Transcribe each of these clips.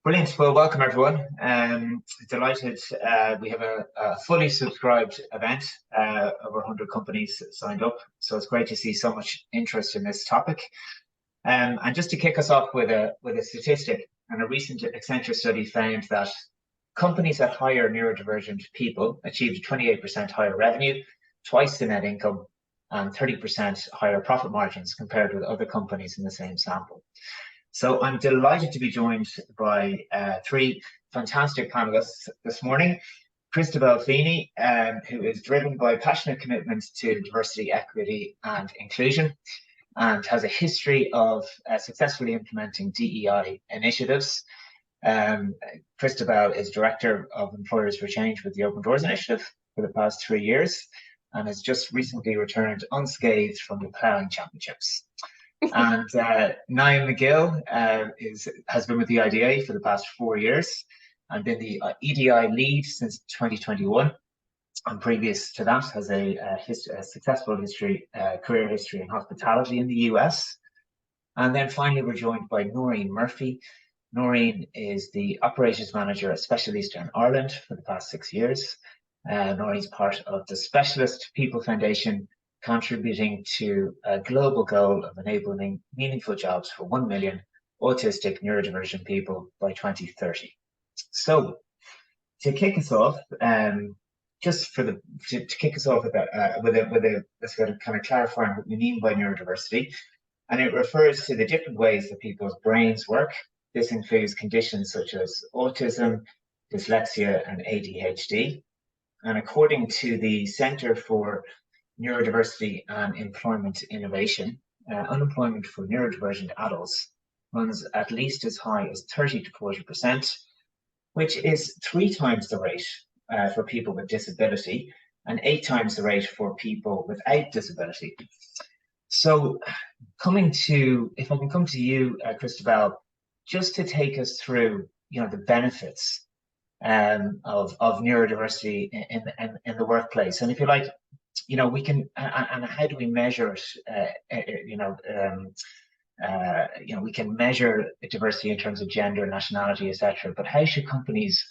Brilliant. Well, welcome everyone. Delighted. We have a fully subscribed event. Over 100 companies signed up, so it's great to see so much interest in this topic. And just to kick us off with a statistic, and a recent Accenture study found that companies that hire neurodivergent people achieved 28% higher revenue, twice the net income, and 30% higher profit margins compared with other companies in the same sample. So I'm delighted to be joined by three fantastic panelists this morning. Christabelle Feeney, who is driven by passionate commitment to diversity, equity and inclusion, and has a history of successfully implementing DEI initiatives. Christabelle is Director of Employers for Change with the Open Doors Initiative for the past 3 years, and has just recently returned unscathed from the Ploughing Championships. And Niah McGill has been with the IDA for the past 4 years and been the EDI lead since 2021. And previous to that, has a successful career history in hospitality in the US. And then finally, we're joined by Noreen Murphy. Noreen is the operations manager at Specialisterne Ireland for the past 6 years. Noreen's part of the Specialist People Foundation, contributing to a global goal of enabling meaningful jobs for 1 million autistic neurodivergent people by 2030. So, to kick us off, let's kind of clarifying what we mean by neurodiversity, and it refers to the different ways that people's brains work. This includes conditions such as autism, dyslexia, and ADHD. And according to the Centre for Neurodiversity and Employment Innovation, unemployment for neurodivergent adults runs at least as high as 30 to 40%, which is 3 times the rate for people with disability and 8 times the rate for people without disability. So if I can come to you, Christabelle, just to take us through, the benefits of neurodiversity in the workplace, and if you like, we can, and how do we measure it? We can measure diversity in terms of gender, nationality, etc. But how should companies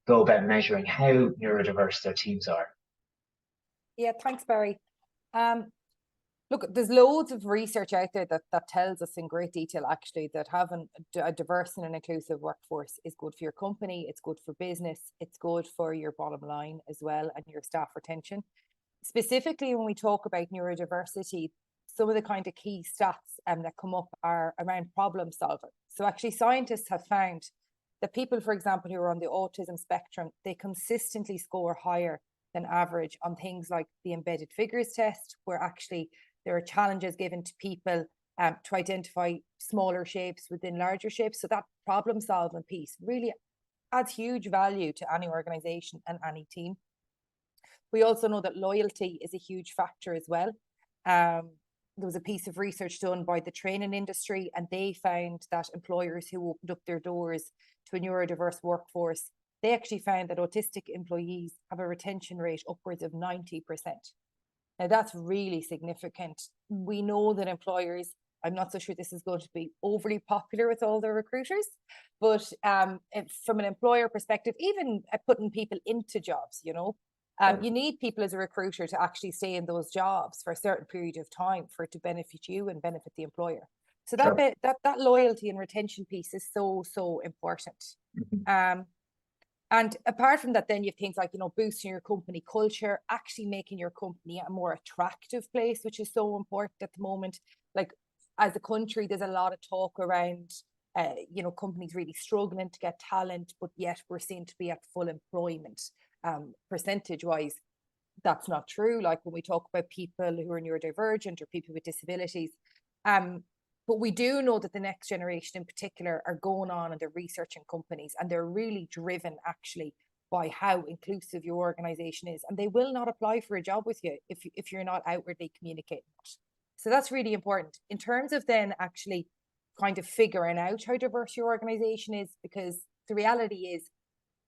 go about measuring how neurodiverse their teams are? Yeah, thanks, Barry. Look, there's loads of research out there that tells us in great detail, actually, that having a diverse and an inclusive workforce is good for your company, it's good for business, it's good for your bottom line as well, and your staff retention. Specifically, when we talk about neurodiversity, some of the kind of key stats that come up are around problem solving. So actually, scientists have found that people, for example, who are on the autism spectrum, they consistently score higher than average on things like the embedded figures test, where actually there are challenges given to people to identify smaller shapes within larger shapes. So that problem solving piece really adds huge value to any organization and any team. We also know that loyalty is a huge factor as well. There was a piece of research done by the training industry, and they found that employers who opened up their doors to a neurodiverse workforce, they actually found that autistic employees have a retention rate upwards of 90%. Now, that's really significant. We know that employers, I'm not so sure this is going to be overly popular with all the recruiters, but from an employer perspective, even putting people into jobs, you need people as a recruiter to actually stay in those jobs for a certain period of time for it to benefit you and benefit the employer. So that loyalty and retention piece is so important. Mm-hmm. And apart from that, then you have things like, boosting your company culture, actually making your company a more attractive place, which is so important at the moment. Like, as a country, there's a lot of talk around, companies really struggling to get talent, but yet we're seen to be at full employment. Percentage wise, that's not true. Like when we talk about people who are neurodivergent or people with disabilities, but we do know that the next generation in particular are going on and they're researching companies, and they're really driven actually by how inclusive your organization is, and they will not apply for a job with you if you're not outwardly communicating it. So that's really important in terms of then actually kind of figuring out how diverse your organization is, because the reality is,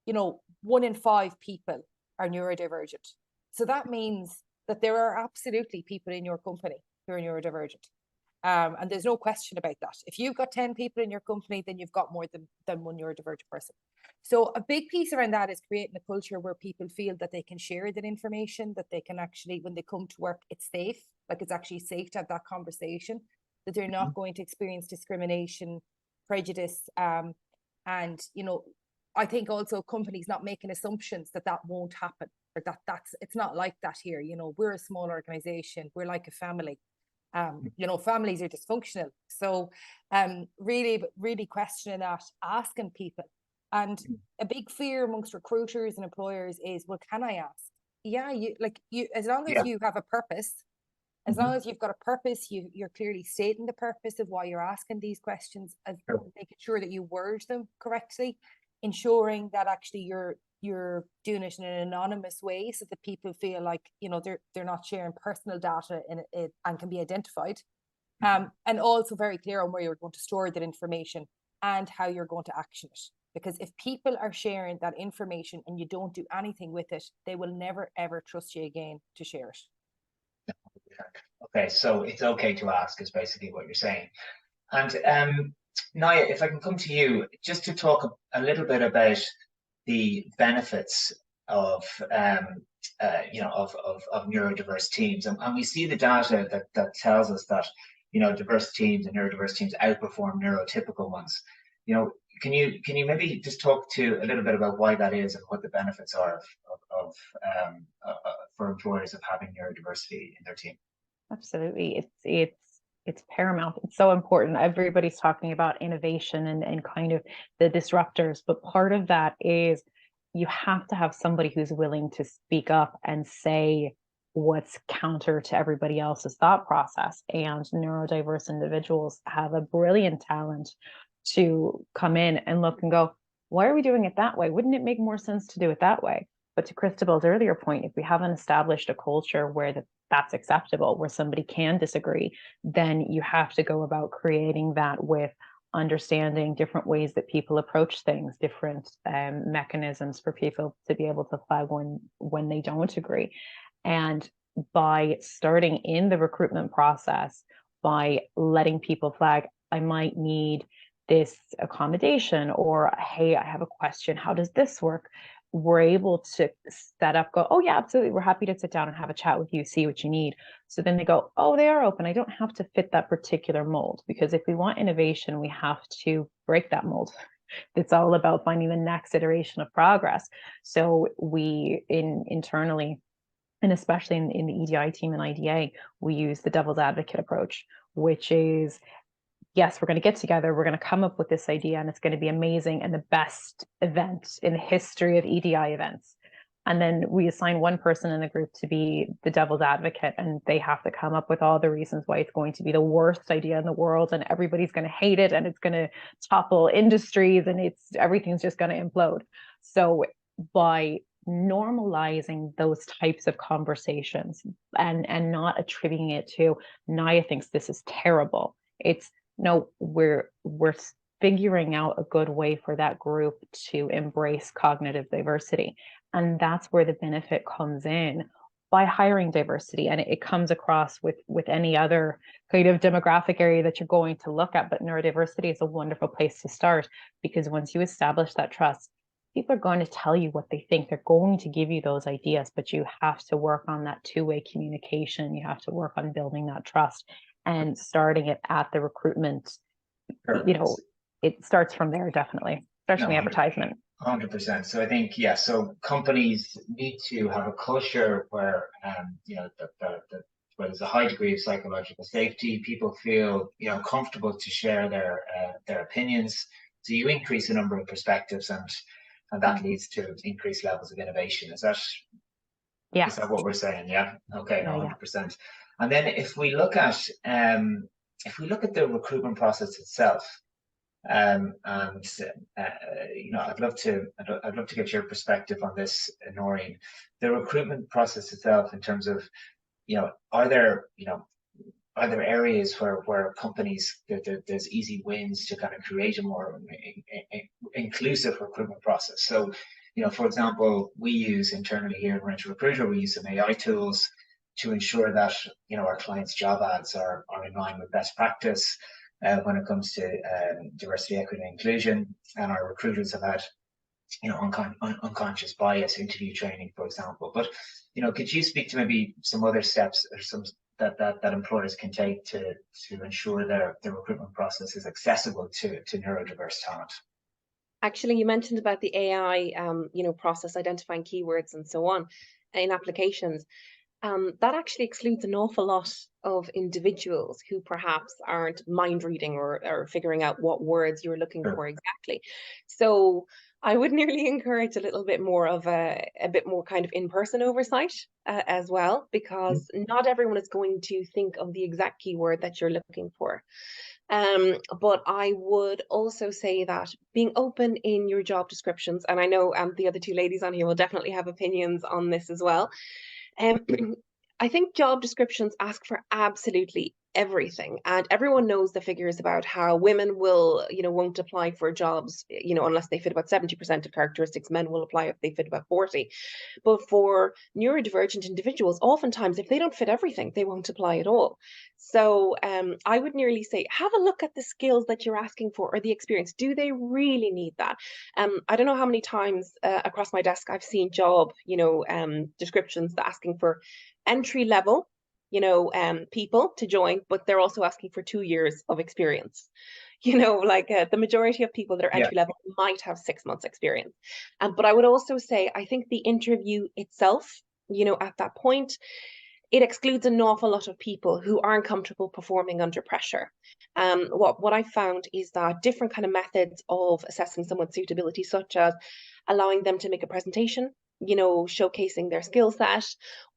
1 in 5 people are neurodivergent. So that means that there are absolutely people in your company who are neurodivergent. And there's no question about that. If you've got 10 people in your company, then you've got more than one neurodivergent person. So a big piece around that is creating a culture where people feel that they can share that information, that they can actually, when they come to work, it's safe, like it's actually safe to have that conversation, that they're not going to experience discrimination, prejudice. And, you know, I think also companies not making assumptions that that won't happen, or it's not like that here. You know, we're a small organization, we're like a family. You know, families are dysfunctional. So really questioning that, asking people. And a big fear amongst recruiters and employers is, well, can I ask? Yeah, you as long as you have a purpose, as long as you've got a purpose, you're clearly stating the purpose of why you're asking these questions, and making sure that you word them correctly, ensuring that actually you're doing it in an anonymous way so that people feel like, you know, they're not sharing personal data in it and can be identified. And also very clear on where you're going to store that information and how you're going to action it. Because if people are sharing that information and you don't do anything with it, they will never, ever trust you again to share it. Okay, so it's okay to ask is basically what you're saying. And Niah, if I can come to you, just to talk a little bit about the benefits of you know, of neurodiverse teams, and we see the data that tells us that, you know, diverse teams and neurodiverse teams outperform neurotypical ones. You know, can you maybe just talk to a little bit about why that is and what the benefits are of for employers of having neurodiversity in their team? Absolutely. It's paramount. It's so important. Everybody's talking about innovation and kind of the disruptors, but part of that is you have to have somebody who's willing to speak up and say what's counter to everybody else's thought process. And neurodiverse individuals have a brilliant talent to come in and look and go, why are we doing it that way? Wouldn't it make more sense to do it that way? But to Christabelle's earlier point, if we haven't established a culture where that's acceptable, where somebody can disagree, then you have to go about creating that with understanding different ways that people approach things, different mechanisms for people to be able to flag when they don't agree. And by starting in the recruitment process, by letting people flag, I might need this accommodation, or hey, I have a question, how does this work? We're able to set up, go, oh yeah, absolutely, we're happy to sit down and have a chat with you, see what you need. So then they go, oh, they are open, I don't have to fit that particular mold. Because if we want innovation, we have to break that mold. It's all about finding the next iteration of progress. So we internally, and especially in the EDI team and IDA, we use the devil's advocate approach, which is, yes, we're going to get together, we're going to come up with this idea, and it's going to be amazing and the best event in the history of EDI events. And then we assign one person in the group to be the devil's advocate, and they have to come up with all the reasons why it's going to be the worst idea in the world, and everybody's going to hate it, and it's going to topple industries, and everything's just going to implode. So by normalizing those types of conversations and not attributing it to, Niah thinks this is terrible, it's, no, we're figuring out a good way for that group to embrace cognitive diversity. And that's where the benefit comes in by hiring diversity. And it comes across with any other kind of demographic area that you're going to look at. But neurodiversity is a wonderful place to start, because once you establish that trust, people are going to tell you what they think. They're going to give you those ideas, but you have to work on that two-way communication. You have to work on building that trust. And starting it at the recruitment, you know, it starts from there, definitely. Starts from the advertisement. 100%. So I think, yeah, so companies need to have a culture where, you know, where there's a high degree of psychological safety. People feel, you know, comfortable to share their opinions. So you increase the number of perspectives, and that leads to increased levels of innovation. Is that what we're saying? Yeah. Okay. 100%. And then if we look at the recruitment process itself, and you know, I'd love to get your perspective on this, Noreen. The recruitment process itself, in terms of, you know, are there areas where companies, there's easy wins to kind of create a more inclusive recruitment process? So, you know, for example, we use internally here at Rent a Recruiter, we use some AI tools to ensure that, you know, our clients' job ads are in line with best practice when it comes to diversity, equity, and inclusion. And our recruiters have had, you know, unconscious bias interview training, for example. But, you know, could you speak to maybe some other steps or some that employers can take to ensure their recruitment process is accessible to neurodiverse talent? Actually, you mentioned about the AI, you know, process identifying keywords and so on in applications. That actually excludes an awful lot of individuals who perhaps aren't mind reading or figuring out what words you're looking for exactly. So I would nearly encourage a little bit more of a bit more kind of in-person oversight as well, because not everyone is going to think of the exact keyword that you're looking for. But I would also say that being open in your job descriptions, and I know the other two ladies on here will definitely have opinions on this as well. I think job descriptions ask for absolutely everything, and everyone knows the figures about how women will, you know, won't apply for jobs, you know, unless they fit about 70% of characteristics. Men will apply if they fit about 40. But for neurodivergent individuals, oftentimes if they don't fit everything, they won't apply at all. So I would nearly say, have a look at the skills that you're asking for or the experience. Do they really need that? I don't know how many times across my desk I've seen job, you know, descriptions that asking for entry level, you know, people to join, but they're also asking for 2 years of experience. You know, like the majority of people that are entry level might have 6 months experience. But I would also say, I think the interview itself, you know, at that point, it excludes an awful lot of people who aren't comfortable performing under pressure. What I found is that different kind of methods of assessing someone's suitability, such as allowing them to make a presentation, you know, showcasing their skill set,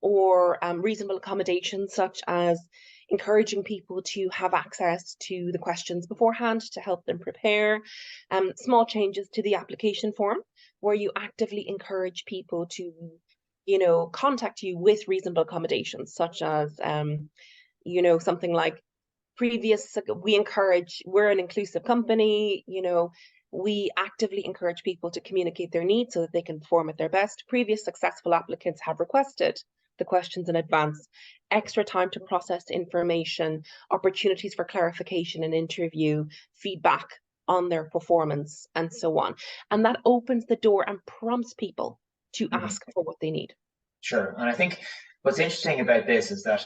or reasonable accommodations, such as encouraging people to have access to the questions beforehand to help them prepare, small changes to the application form, where you actively encourage people to, you know, contact you with reasonable accommodations, such as, you know, something like we're an inclusive company, you know, we actively encourage people to communicate their needs so that they can perform at their best. Previous successful applicants have requested the questions in advance, extra time to process information, opportunities for clarification and interview, feedback on their performance, and so on. And that opens the door and prompts people to ask for what they need. Sure. And I think what's interesting about this is that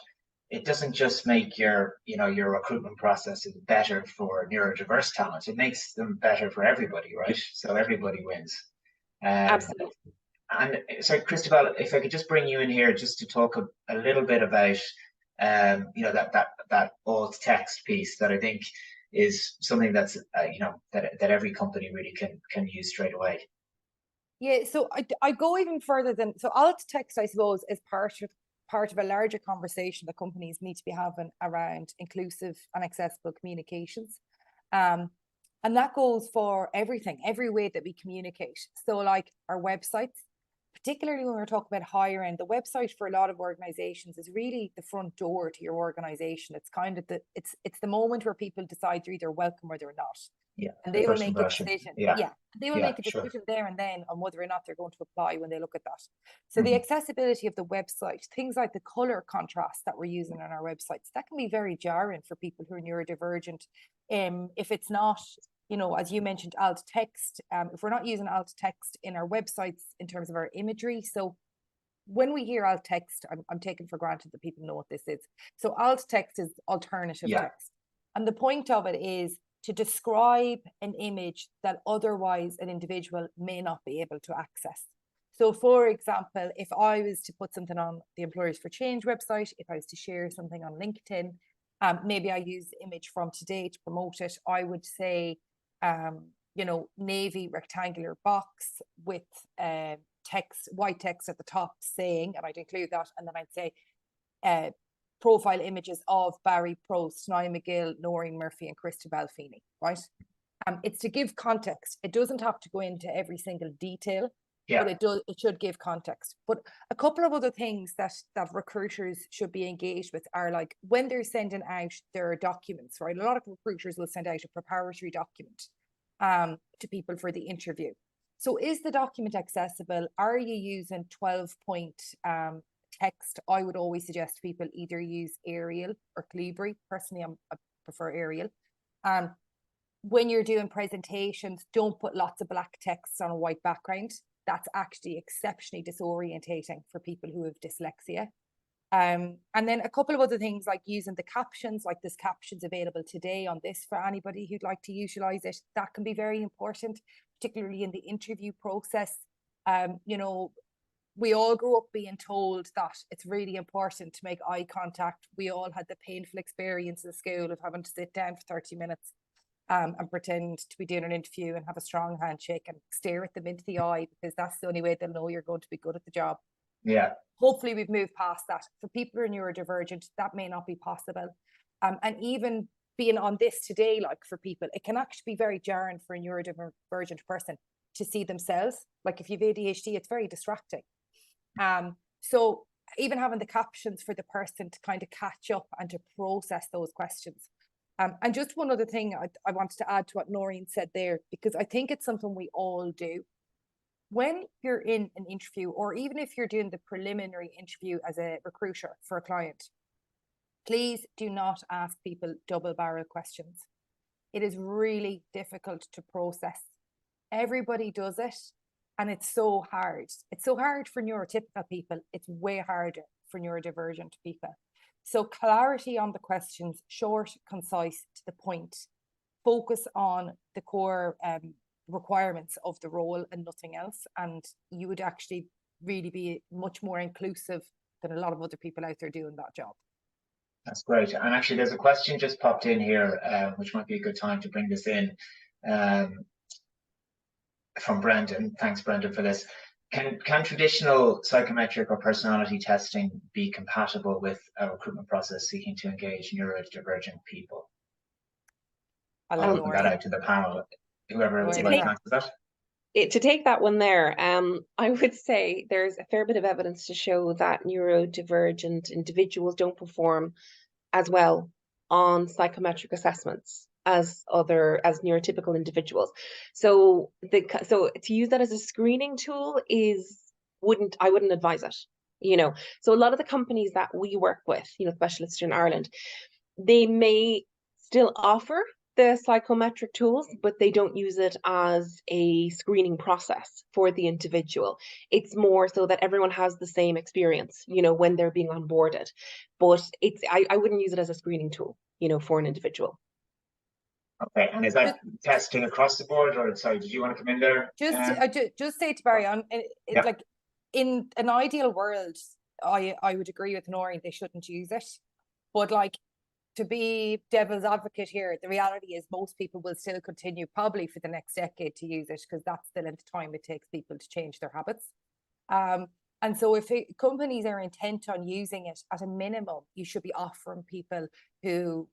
it doesn't just make your, you know, your recruitment processes better for neurodiverse talent. It makes them better for everybody, right? So everybody wins. Absolutely. And sorry, Christabelle, if I could just bring you in here just to talk a little bit about, you know, that alt text piece that I think is something that's, you know, that every company really can use straight away. Yeah, so I go even further than, so alt text, I suppose, is part of a larger conversation that companies need to be having around inclusive and accessible communications. And that goes for everything, every way that we communicate. So like our websites, particularly when we're talking about hiring, the website for a lot of organizations is really the front door to your organization. It's kind of it's the moment where people decide they're either welcome or they're not. Yeah, and they will make a decision. They will make a decision there and then on whether or not they're going to apply when they look at that. So the accessibility of the website, things like the color contrast that we're using on our websites, that can be very jarring for people who are neurodivergent. If it's not, you know, as you mentioned, alt text, if we're not using alt text in our websites in terms of our imagery. So when we hear alt text, I'm taking for granted that people know what this is. So alt text is alternative text. And the point of it is to describe an image that otherwise an individual may not be able to access. So for example, if I was to put something on the Employers for Change website, if I was to share something on LinkedIn, maybe I use the image from today to promote it, I would say, you know, navy rectangular box with text, white text at the top saying, and I'd include that, and then I'd say profile images of Barry Prost, Niah McGill, Noreen Murphy, and Christabelle Feeney, right? It's to give context. It doesn't have to go into every single detail, but it should give context. But a couple of other things that recruiters should be engaged with are like when they're sending out their documents, right? A lot of recruiters will send out a preparatory document to people for the interview. So is the document accessible? Are you using 12-point text, I would always suggest people either use Arial or Calibri. Personally, I prefer Arial. When you're doing presentations, don't put lots of black text on a white background. That's actually exceptionally disorientating for people who have dyslexia. And then a couple of other things like using the captions, like there's captions available today on this for anybody who'd like to utilize it. That can be very important, particularly in the interview process. You know, we all grew up being told that it's really important to make eye contact. We all had the painful experience in school of having to sit down for 30 minutes and pretend to be doing an interview and have a strong handshake and stare at them into the eye, because that's the only way they'll know you're going to be good at the job. Yeah. Hopefully we've moved past that. For people who are neurodivergent, that may not be possible. And even being on this today, like for people, it can actually be very jarring for a neurodivergent person to see themselves. Like if you've ADHD, it's very distracting. So even having the captions for the person to kind of catch up and to process those questions. And just one other thing I wanted to add to what Noreen said there, because I think it's something we all do. When you're in an interview, or even if you're doing the preliminary interview as a recruiter for a client, please do not ask people double-barrel questions. It is really difficult to process. Everybody does it, and it's so hard. It's so hard for neurotypical people. It's way harder for neurodivergent people. So clarity on the questions, short, concise, to the point. Focus on the core requirements of the role and nothing else, and you would actually really be much more inclusive than a lot of other people out there doing that job. That's great. And actually there's a question just popped in here, which might be a good time to bring this in, from Brendan. Thanks, Brendan, for this. Can traditional psychometric or personality testing be compatible with a recruitment process seeking to engage neurodivergent people? I'll open that out to the panel. Whoever would like to answer that. To take that one there, I would say there's a fair bit of evidence to show that neurodivergent individuals don't perform as well on psychometric assessments as neurotypical individuals. So to use that as a screening tool I wouldn't advise it. You know, so a lot of the companies that we work with, you know, Specialisterne in Ireland, they may still offer the psychometric tools, but they don't use it as a screening process for the individual. It's more so that everyone has the same experience, you know, when they're being onboarded. But I wouldn't use it as a screening tool, you know, for an individual. Okay, and is that testing across the board, or sorry, did you want to come in there? Just say to Barry, like in an ideal world, I would agree with Noreen, they shouldn't use it. But like, to be devil's advocate here, the reality is most people will still continue probably for the next decade to use it, because that's the length of time it takes people to change their habits. And so if companies are intent on using it, at a minimum, you should be offering people who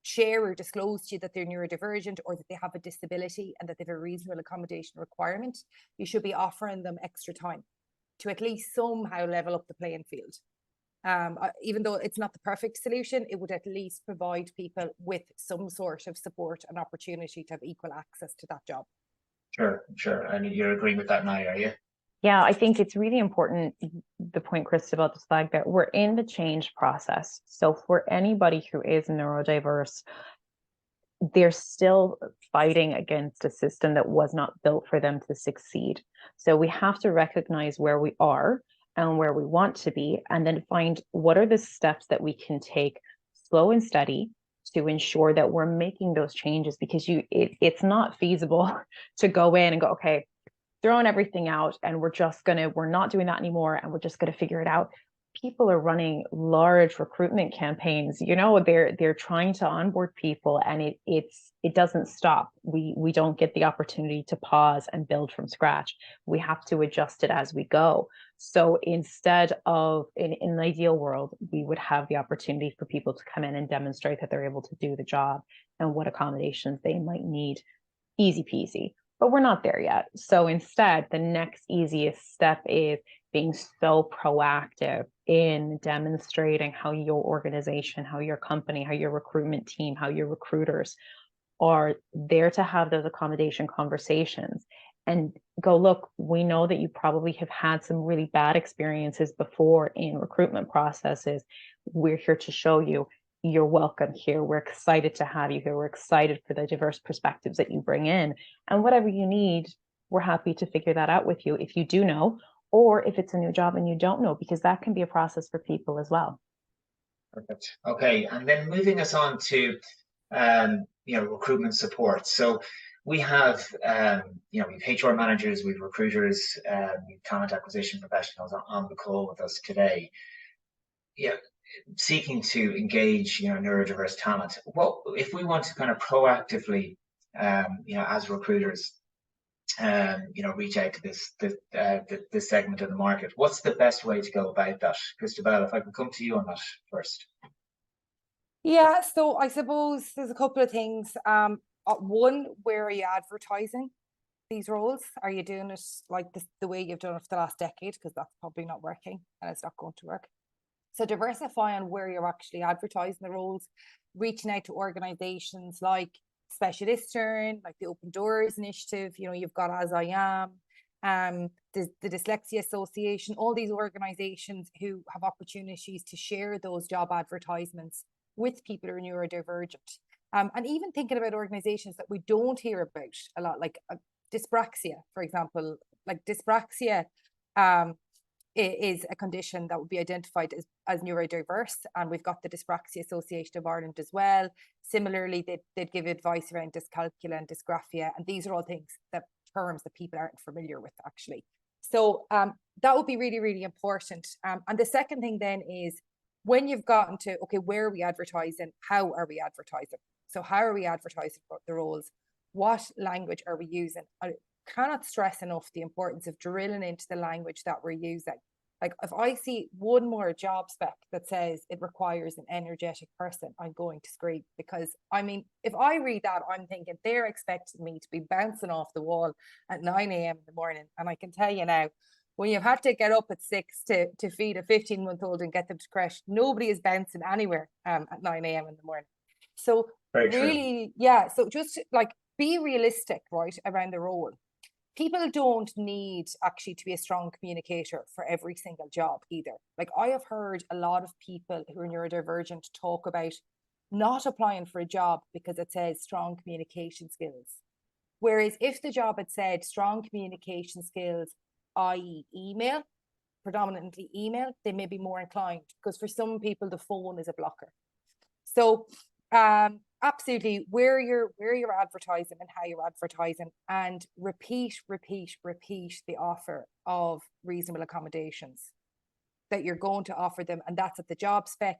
share or disclose to you that they're neurodivergent or that they have a disability and that they have a reasonable accommodation requirement, you should be offering them extra time to at least somehow level up the playing field. Even though it's not the perfect solution, it would at least provide people with some sort of support and opportunity to have equal access to that job. Sure. And you're agreeing with that, Niah, are you? Yeah, I think it's really important, the point Christabelle just flagged, that we're in the change process. So for anybody who is neurodiverse, they're still fighting against a system that was not built for them to succeed. So we have to recognize where we are and where we want to be, and then find what are the steps that we can take slow and steady to ensure that we're making those changes, because it's not feasible to go in and go, okay, throwing everything out and we're not doing that anymore and we're just going to figure it out. People are running large recruitment campaigns, you know, they're trying to onboard people, and it doesn't stop. We don't get the opportunity to pause and build from scratch. We have to adjust it as we go. So instead of, in an ideal world, we would have the opportunity for people to come in and demonstrate that they're able to do the job and what accommodations they might need. Easy peasy. But we're not there yet. So instead, the next easiest step is being so proactive in demonstrating how your organization, how your company, how your recruitment team, how your recruiters are there to have those accommodation conversations, and go, look, we know that you probably have had some really bad experiences before in recruitment processes. We're here to show you you're welcome here. We're excited to have you here. We're excited for the diverse perspectives that you bring in. And whatever you need, we're happy to figure that out with you if you do know, or if it's a new job and you don't know, because that can be a process for people as well. Perfect. Okay, and then moving us on to recruitment support. So we have we've HR managers, we've recruiters, we've talent acquisition professionals on the call with us today. Yeah, seeking to engage neurodiverse talent. What if we want to kind of proactively as recruiters reach out to this segment of the market? What's the best way to go about that? Christabelle, if I can come to you on that first. Yeah, so I suppose there's a couple of things. One, where are you advertising these roles? Are you doing it like the way you've done it for the last decade? Because that's probably not working and it's not going to work. So diversify on where you're actually advertising the roles, reaching out to organizations like Specialisterne, like the Open Doors initiative. You've got As I Am, the Dyslexia Association, all these organizations who have opportunities to share those job advertisements with people who are neurodivergent. And even thinking about organizations that we don't hear about a lot, like dyspraxia, for example. Like dyspraxia is a condition that would be identified as neurodiverse, and we've got the Dyspraxia Association of Ireland as well. Similarly, they'd give advice around dyscalculia and dysgraphia, and these are all terms that people aren't familiar with actually. So that would be really, really important. And the second thing then is, when you've gotten to, okay, where are we advertising? How are we advertising? So how are we advertising the roles? What language are we using? I cannot stress enough the importance of drilling into the language that we're using. Like if I see one more job spec that says it requires an energetic person, I'm going to scream, because I mean, if I read that, I'm thinking they're expecting me to be bouncing off the wall at 9 a.m. in the morning. And I can tell you now, when you've had to get up at 6 to feed a 15-month-old and get them to crash, nobody is bouncing anywhere at 9 a.m. in the morning. So really, yeah, so just like be realistic, right, around the role. People don't need actually to be a strong communicator for every single job either. Like I have heard a lot of people who are neurodivergent talk about not applying for a job because it says strong communication skills. Whereas if the job had said strong communication skills, i.e. email, predominantly email, they may be more inclined, because for some people the phone is a blocker. So absolutely, where you're advertising and how you're advertising, and repeat the offer of reasonable accommodations that you're going to offer them, and that's at the job spec,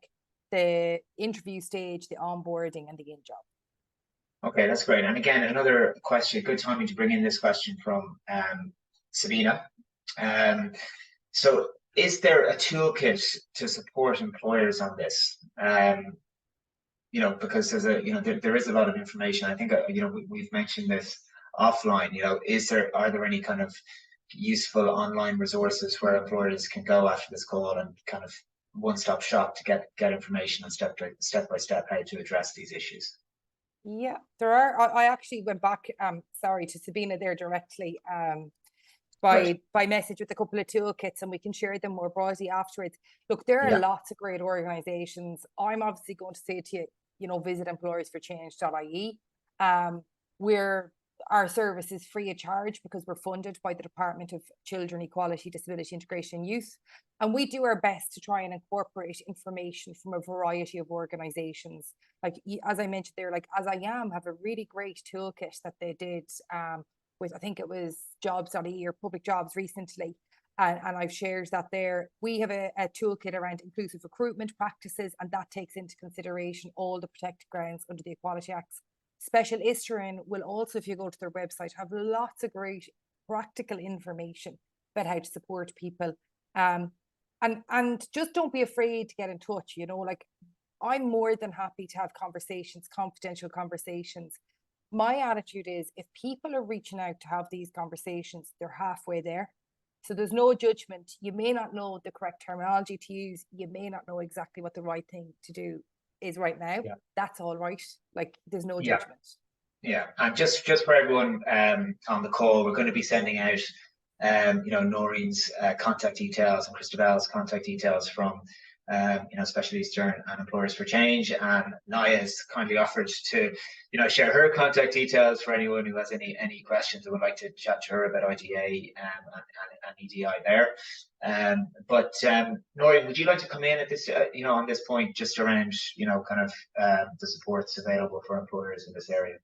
the interview stage, the onboarding, and the in-job. Okay, that's great. And again, another question, good timing to bring in this question from Sabina. So is there a toolkit to support employers on this? Because there is a lot of information. I think we've mentioned this offline. Are there any kind of useful online resources where employers can go after this call and kind of one-stop shop to get information and step by step how to address these issues? Yeah, there are. I actually went back, to Sabina there directly by message with a couple of toolkits, and we can share them more broadly afterwards. Look, there are lots of great organizations. I'm obviously going to say to you, visit employersforchange.ie, where our service is free of charge because we're funded by the Department of Children, Equality, Disability, Integration and Youth. And we do our best to try and incorporate information from a variety of organizations. Like, as I mentioned there, like As I Am have a really great toolkit that they did with, I think it was jobs.ie or public jobs recently. And I've shared that there. We have a toolkit around inclusive recruitment practices, and that takes into consideration all the protected grounds under the Equality Acts. Specialisterne will also, if you go to their website, have lots of great practical information about how to support people. And just don't be afraid to get in touch. Like I'm more than happy to have conversations, confidential conversations. My attitude is, if people are reaching out to have these conversations, they're halfway there. So there's no judgment. You may not know the correct terminology to use. You may not know exactly what the right thing to do is right now. That's all right. Like there's no judgment. Yeah, and just for everyone on the call, we're going to be sending out Noreen's contact details and Christabelle's contact details from Specialisterne and Employers for Change, and Niah has kindly offered to share her contact details for anyone who has any questions and would like to chat to her about IDA and EDI there. But Noreen, would you like to come in at this on this point, just around the supports available for employers in this area?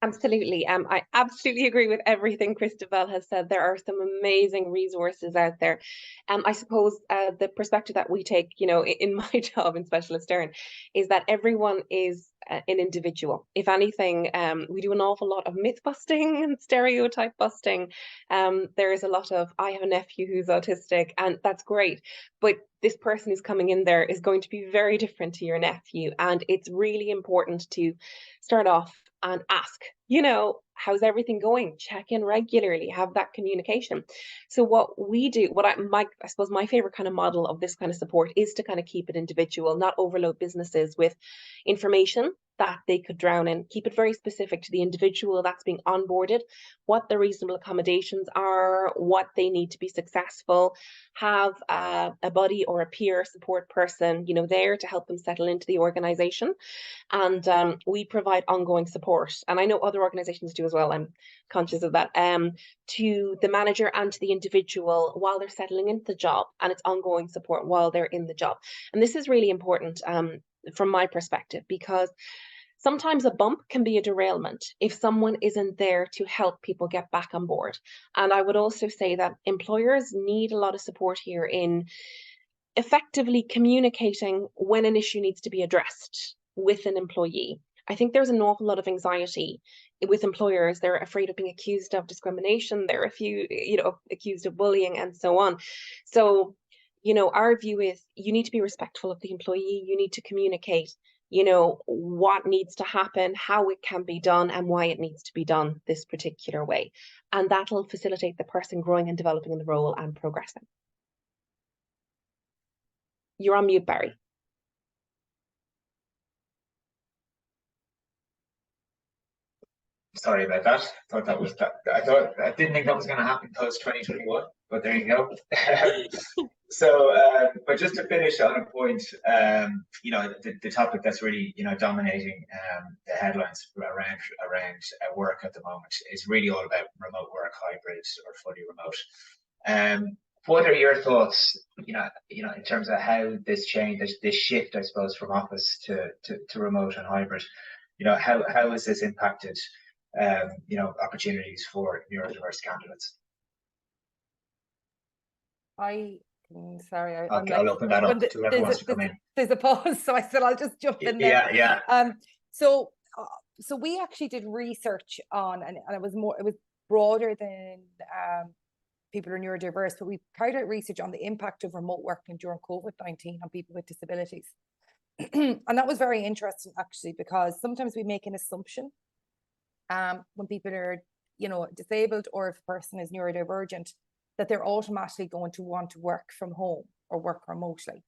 Absolutely. I absolutely agree with everything Christabelle has said. There are some amazing resources out there. I suppose the perspective that we take, in my job in Specialisterne, is that everyone is an individual. If anything, we do an awful lot of myth busting and stereotype busting. There is a lot of, I have a nephew who's autistic, and that's great. But this person who's coming in there is going to be very different to your nephew. And it's really important to start off and ask, how's everything going? Check in regularly, have that communication. So what we do, I suppose my favorite kind of model of this kind of support is to kind of keep it individual, not overload businesses with information that they could drown in. Keep it very specific to the individual that's being onboarded, what the reasonable accommodations are, what they need to be successful. Have a buddy or a peer support person, there to help them settle into the organization. And we provide ongoing support. And I know other organizations do as well. I'm conscious of that. To the manager and to the individual while they're settling into the job, and it's ongoing support while they're in the job. And this is really important from my perspective, because sometimes a bump can be a derailment if someone isn't there to help people get back on board. And I would also say that employers need a lot of support here in effectively communicating when an issue needs to be addressed with an employee. I think there's an awful lot of anxiety with employers. They're afraid of being accused of discrimination. They're accused of bullying and so on. So, our view is you need to be respectful of the employee. You need to communicate, what needs to happen, how it can be done, and why it needs to be done this particular way. And that'll facilitate the person growing and developing in the role and progressing. You're on mute, Barry. Sorry about that. I didn't think that was going to happen post 2021, but there you go. So, but just to finish on a point, the topic that's really dominating the headlines around work at the moment is really all about remote work, hybrid or fully remote. What are your thoughts, in terms of how this change, this shift, I suppose, from office to remote and hybrid? How has this impacted opportunities for neurodiverse candidates? I'll open that up to everyone wants to come in. There's a pause, so I said I'll just jump in there. Yeah. So we actually did research on, and it was broader than people who are neurodiverse, but we carried out research on the impact of remote working during COVID-19 on people with disabilities. And that was very interesting, actually, because sometimes we make an assumption when people are, disabled, or if a person is neurodivergent, that they're automatically going to want to work from home or work remotely.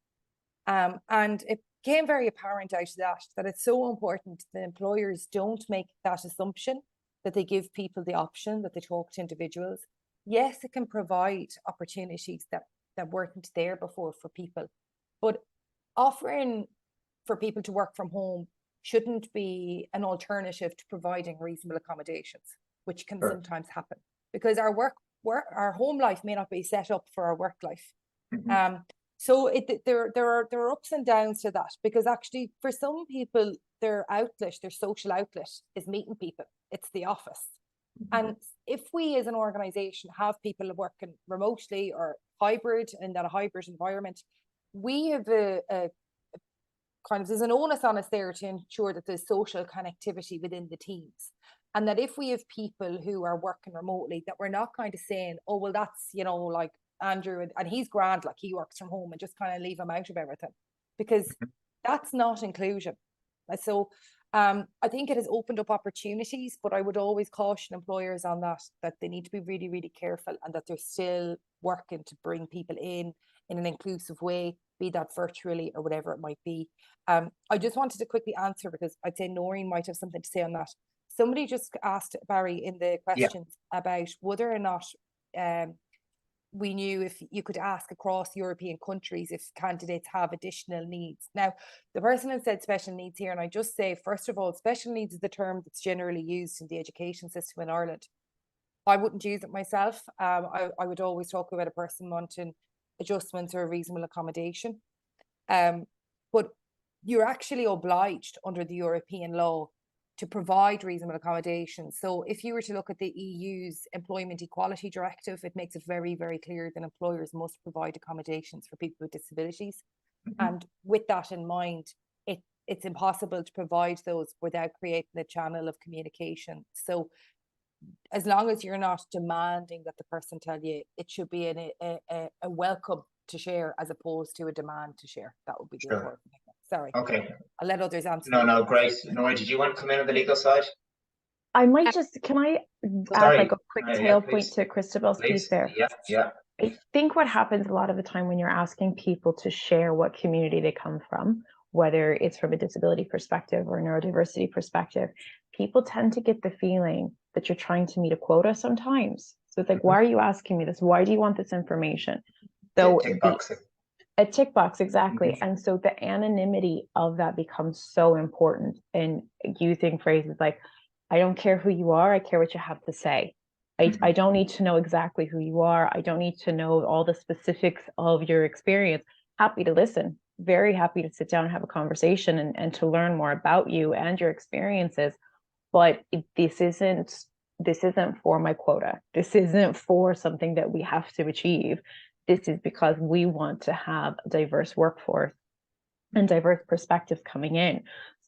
And it became very apparent out of that it's so important that employers don't make that assumption, that they give people the option, that they talk to individuals. Yes, it can provide opportunities that weren't there before for people, but offering for people to work from home shouldn't be an alternative to providing reasonable accommodations, which can sometimes happen, because our home life may not be set up for our work life. Mm-hmm. So there are ups and downs to that, because actually for some people their social outlet is meeting people. It's the office. Mm-hmm. And if we as an organization have people working remotely or hybrid, in that a hybrid environment, we have there's an onus on us there to ensure that there's social connectivity within the teams. And that if we have people who are working remotely, that we're not kind of saying, oh, well, that's, like Andrew, and he's grand, like he works from home, and just kind of leave him out of everything, because that's not inclusion. So I think it has opened up opportunities, but I would always caution employers on that they need to be really, really careful, and that they're still working to bring people in an inclusive way, be that virtually or whatever it might be. I just wanted to quickly answer, because I'd say Noreen might have something to say on that. Somebody just asked, Barry, in the questions about whether or not we knew if you could ask across European countries if candidates have additional needs. Now, the person has said special needs here, and I just say, first of all, special needs is the term that's generally used in the education system in Ireland. I wouldn't use it myself. I would always talk about a person wanting adjustments or reasonable accommodation. But you're actually obliged under the European law to provide reasonable accommodation. So if you were to look at the EU's Employment Equality Directive, it makes it very, very clear that employers must provide accommodations for people with disabilities. And with that in mind, it's impossible to provide those without creating a channel of communication. So as long as you're not demanding that the person tell you, it should be a welcome to share as opposed to a demand to share. That would be the important thing. Sorry. Okay. I'll let others answer. No, great. Noreen, did you want to come in on the legal side? I might just, can I add like a quick tail point to Christabelle's piece there? Yeah. I think what happens a lot of the time when you're asking people to share what community they come from, whether it's from a disability perspective or a neurodiversity perspective, people tend to get the feeling that you're trying to meet a quota sometimes. So it's like, why are you asking me this? Why do you want this information? So a tick box, exactly. And so the anonymity of that becomes so important in using phrases like, I don't care who you are, I care what you have to say. I don't need to know exactly who you are. I don't need to know all the specifics of your experience. Happy to listen, very happy to sit down and have a conversation and to learn more about you and your experiences. But this isn't for my quota. This isn't for something that we have to achieve. This is because we want to have a diverse workforce and diverse perspectives coming in.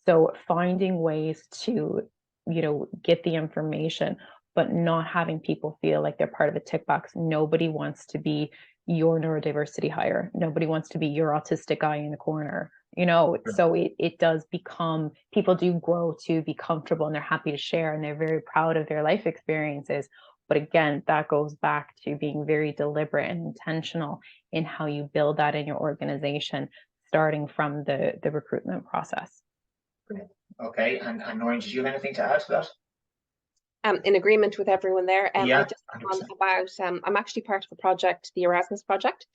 So finding ways to, get the information, but not having people feel like they're part of a tick box. Nobody wants to be your neurodiversity hire. Nobody wants to be your autistic guy in the corner, so it does become, people do grow to be comfortable and they're happy to share and they're very proud of their life experiences. But again, that goes back to being very deliberate and intentional in how you build that in your organization, starting from the recruitment process. Okay, and Noreen, did you have anything to add to that? In agreement with everyone there. Yeah, I just want about, I'm actually part of a project, the Erasmus project.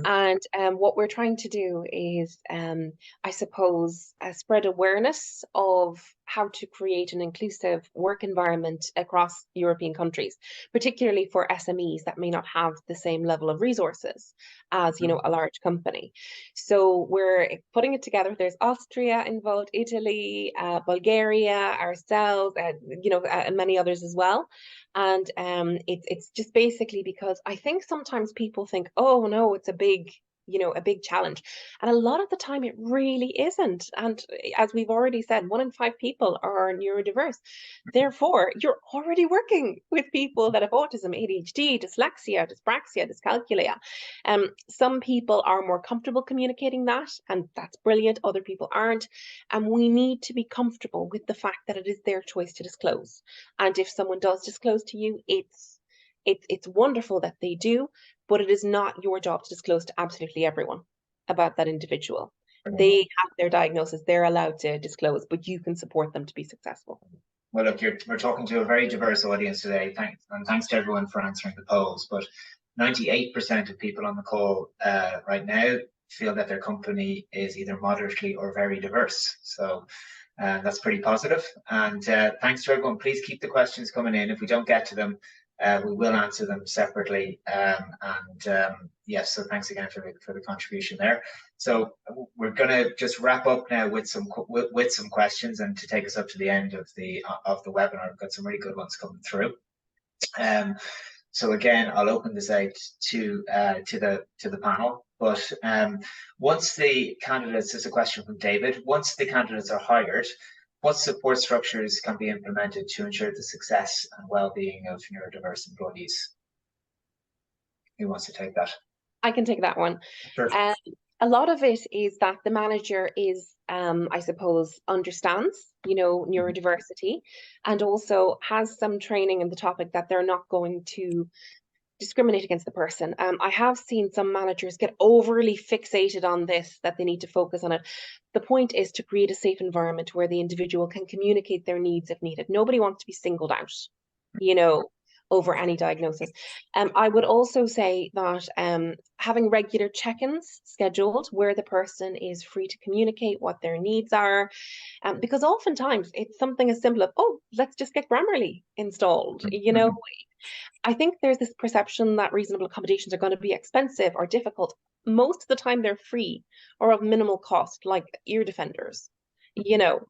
And what we're trying to do is, I suppose, spread awareness of how to create an inclusive work environment across European countries, particularly for SMEs that may not have the same level of resources as, a large company. So we're putting it together. There's Austria involved, Italy, Bulgaria, ourselves, and many others as well. And it's just basically because I think sometimes people think, oh no, it's a big challenge. And a lot of the time it really isn't. And as we've already said, 1 in 5 people are neurodiverse. Therefore, you're already working with people that have autism, ADHD, dyslexia, dyspraxia, dyscalculia. Some people are more comfortable communicating that, and that's brilliant. Other people aren't. And we need to be comfortable with the fact that it is their choice to disclose. And if someone does disclose to you, it's wonderful that they do, but it is not your job to disclose to absolutely everyone about that individual. They have their diagnosis, they're allowed to disclose, but you can support them to be successful. Well, look, we're talking to a very diverse audience today. Thanks to everyone for answering the polls. But 98% of people on the call right now feel that their company is either moderately or very diverse. So that's pretty positive. And thanks to everyone. Please keep the questions coming in. If we don't get to them, we will answer them separately. Yes, so thanks again for the contribution there. So we're going to just wrap up now with some questions, and to take us up to the end of the webinar. We've got some really good ones coming through. So again, I'll open this out to the panel. But once the candidates, this is a question from David. Once the candidates are hired, what support structures can be implemented to ensure the success and well-being of neurodiverse employees? Who wants to take that? I can take that one. Sure. A lot of it is that the manager is, I suppose, understands, neurodiversity, and also has some training in the topic that they're not going to discriminate against the person. I have seen some managers get overly fixated on this, that they need to focus on it. The point is to create a safe environment where the individual can communicate their needs if needed. Nobody wants to be singled out, you know, over any diagnosis. I would also say that having regular check-ins scheduled where the person is free to communicate what their needs are, because oftentimes it's something as simple as, oh, let's just get Grammarly installed, you know. I think there's this perception that reasonable accommodations are going to be expensive or difficult. Most of the time they're free or of minimal cost, like ear defenders, you know.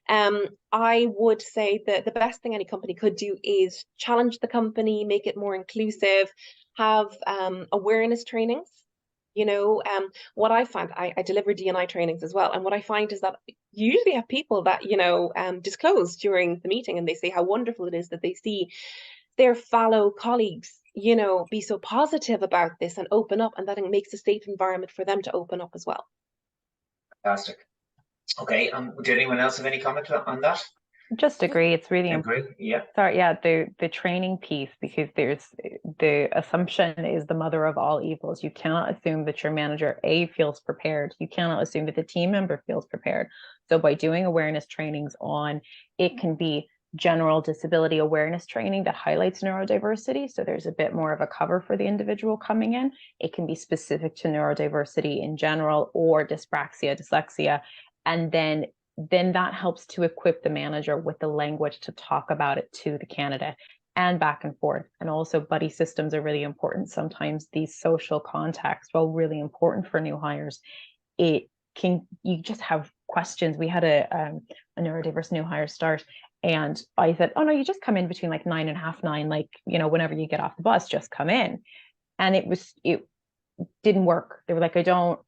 I would say that the best thing any company could do is challenge the company, make it more inclusive, have awareness trainings. You know, what I find, I deliver D&I trainings as well. And what I find is that you usually have people that, you know, disclose during the meeting, and they say how wonderful it is that they see their fellow colleagues, you know, be so positive about this and open up, and that it makes a safe environment for them to open up as well. Fantastic. Okay, did anyone else have any comment on that? Just agree. It's really important. Agree. Yeah. Sorry, yeah, the training piece, because there's the assumption is the mother of all evils. You cannot assume that your manager feels prepared. You cannot assume that the team member feels prepared. So by doing awareness trainings on, it can be general disability awareness training that highlights neurodiversity. So there's a bit more of a cover for the individual coming in. It can be specific to neurodiversity in general, or dyspraxia, dyslexia. And then that helps to equip the manager with the language to talk about it to the candidate, and back and forth. And also buddy systems are really important. Sometimes these social contacts, while really important for new hires, you just have questions. We had a neurodiverse new hire start, and I said, oh no, you just come in between like 9 and half 9, like, you know, whenever you get off the bus, just come in. And it didn't work. They were like, I don't,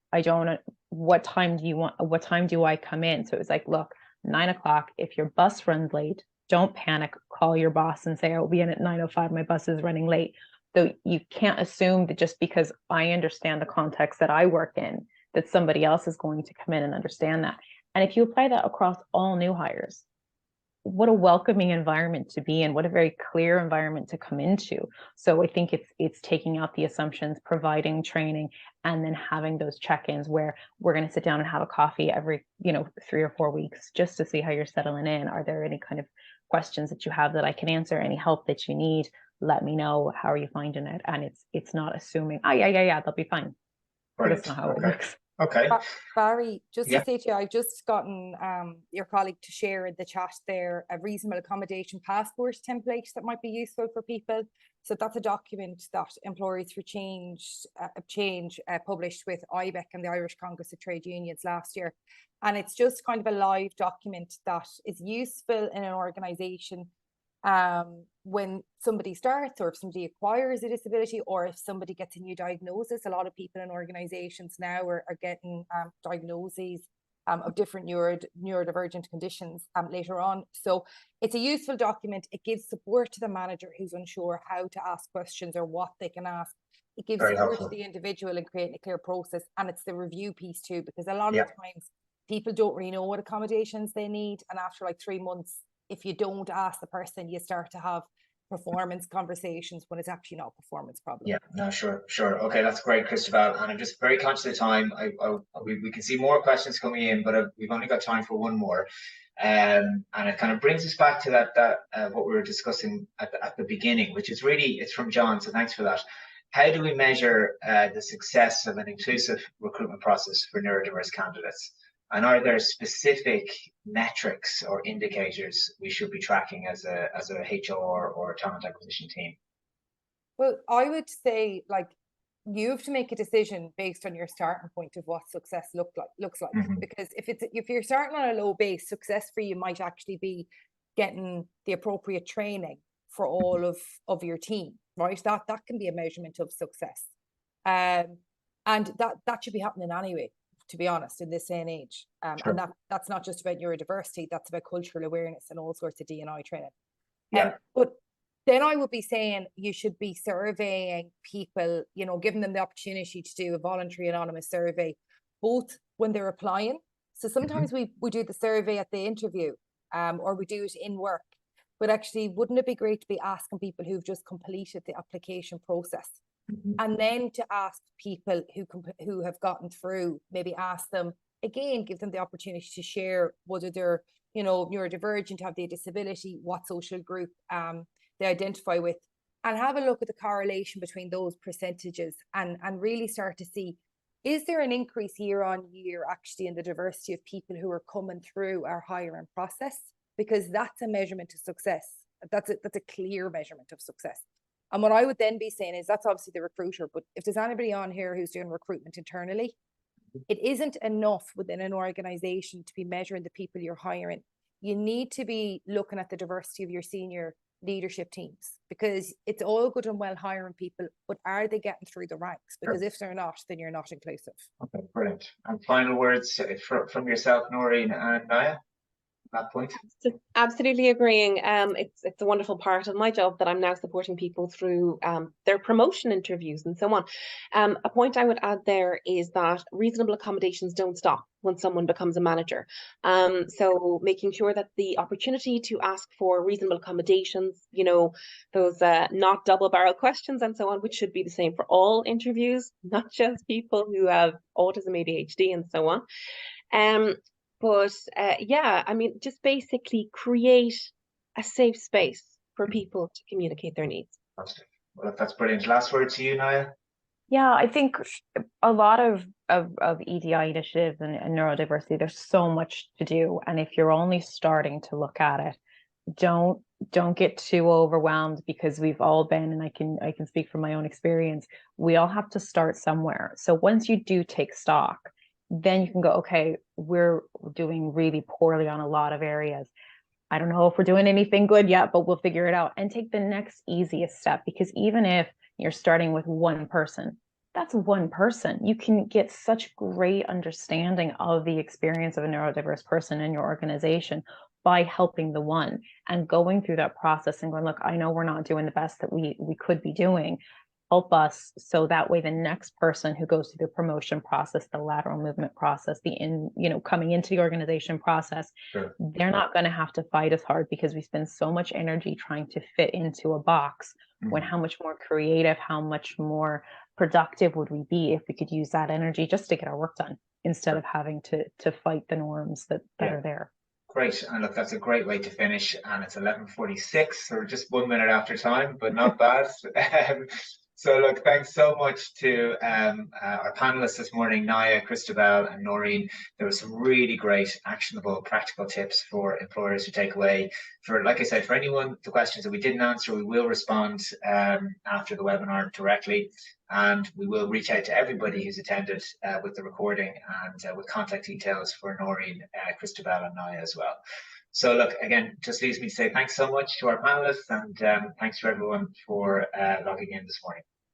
what time do I come in? So it was like, look, 9 o'clock, if your bus runs late, don't panic, call your boss and say, I'll be in at 9:05, my bus is running late. So you can't assume that just because I understand the context that I work in, that somebody else is going to come in and understand that. And if you apply that across all new hires, what a welcoming environment to be in, what a very clear environment to come into. So I think it's taking out the assumptions, providing training, and then having those check-ins where we're going to sit down and have a coffee every, 3 or 4 weeks, just to see how you're settling in. Are there any kind of questions that you have that I can answer? Any help that you need? Let me know. How are you finding it? And it's not assuming, yeah, they'll be fine. That's not how it works. Okay. Barry, just to say to you, I've just gotten your colleague to share in the chat there a reasonable accommodation passport template that might be useful for people. So that's a document that Employers for Change published with IBEC and the Irish Congress of Trade Unions last year. And it's just kind of a live document that is useful in an organisation when somebody starts, or if somebody acquires a disability, or if somebody gets a new diagnosis. A lot of people in organizations now are getting diagnoses of different neurodivergent conditions later on. So it's a useful document. It gives support to the manager who's unsure how to ask questions or what they can ask. It gives support to the individual in creating a clear process, and it's the review piece too, because a lot of times people don't really know what accommodations they need, and after like 3 months, if you don't ask the person, you start to have performance conversations when it's actually not a performance problem. Yeah, no, sure. Okay, that's great, Christabelle. And I'm just very conscious of time. We can see more questions coming in, but we've only got time for one more. And it kind of brings us back to that what we were discussing at the beginning, which is really, it's from John, so thanks for that. How do we measure the success of an inclusive recruitment process for neurodiverse candidates? And are there specific metrics or indicators we should be tracking as a HR or talent acquisition team? Well, I would say, like, you have to make a decision based on your starting point of what success looks like. Mm-hmm. Because if you're starting on a low base, success for you might actually be getting the appropriate training for all of your team, right? That can be a measurement of success, and that should be happening anyway, to be honest, in this day and age. And that's not just about neurodiversity, that's about cultural awareness and all sorts of D&I training. But then I would be saying you should be surveying people, giving them the opportunity to do a voluntary anonymous survey, both when they're applying. So sometimes we do the survey at the interview, or we do it in work. but actually, wouldn't it be great to be asking people who've just completed the application process? And then to ask people who have gotten through, maybe ask them again, give them the opportunity to share whether they're, you know, neurodivergent, have the disability, what social group they identify with, and have a look at the correlation between those percentages, and really start to see, is there an increase year on year actually in the diversity of people who are coming through our hiring process? Because that's a measurement of success. That's a clear measurement of success. And what I would then be saying is, that's obviously the recruiter, but if there's anybody on here who's doing recruitment internally, it isn't enough within an organization to be measuring the people you're hiring. You need to be looking at the diversity of your senior leadership teams, because it's all good and well hiring people, but are they getting through the ranks? Because if they're not, then you're not inclusive. Okay, brilliant. And final words from yourself, Noreen and Niah, that point. Absolutely agreeing. It's a wonderful part of my job that I'm now supporting people through their promotion interviews and so on. A point I would add there is that reasonable accommodations don't stop when someone becomes a manager. So making sure that the opportunity to ask for reasonable accommodations, you know, those not double-barrel questions and so on, which should be the same for all interviews, not just people who have autism, ADHD and so on. But yeah, I mean, just basically create a safe space for people to communicate their needs. Well, that's brilliant. Last word to you, Niah. Yeah, I think a lot of EDI initiatives and neurodiversity, there's so much to do. And if you're only starting to look at it, don't get too overwhelmed, because we've all been, and I can speak from my own experience, we all have to start somewhere. So once you do take stock, then you can go, okay, we're doing really poorly on a lot of areas. I don't know if we're doing anything good yet, but we'll figure it out, and take the next easiest step. Because even if you're starting with one person, that's one person. You can get such great understanding of the experience of a neurodiverse person in your organization by helping the one, and going through that process and going, look, I know we're not doing the best that we could be doing. Help us, so that way the next person who goes through the promotion process, the lateral movement process, coming into the organization process, Sure. They're not going to have to fight as hard, because we spend so much energy trying to fit into a box, when how much more creative, how much more productive would we be if we could use that energy just to get our work done, instead of having to fight the norms that are there. Great. And look, that's a great way to finish. And it's 11:46, so we're just 1 minute after time, but not bad. So look, thanks so much to our panelists this morning, Niah, Christabelle and Noreen. There were some really great, actionable, practical tips for employers to take away. For, like I said, for anyone, the questions that we didn't answer, we will respond after the webinar directly. And we will reach out to everybody who's attended with the recording, and with contact details for Noreen, Christabelle and Niah as well. So look, again, just leaves me to say thanks so much to our panelists, and thanks to everyone for logging in this morning.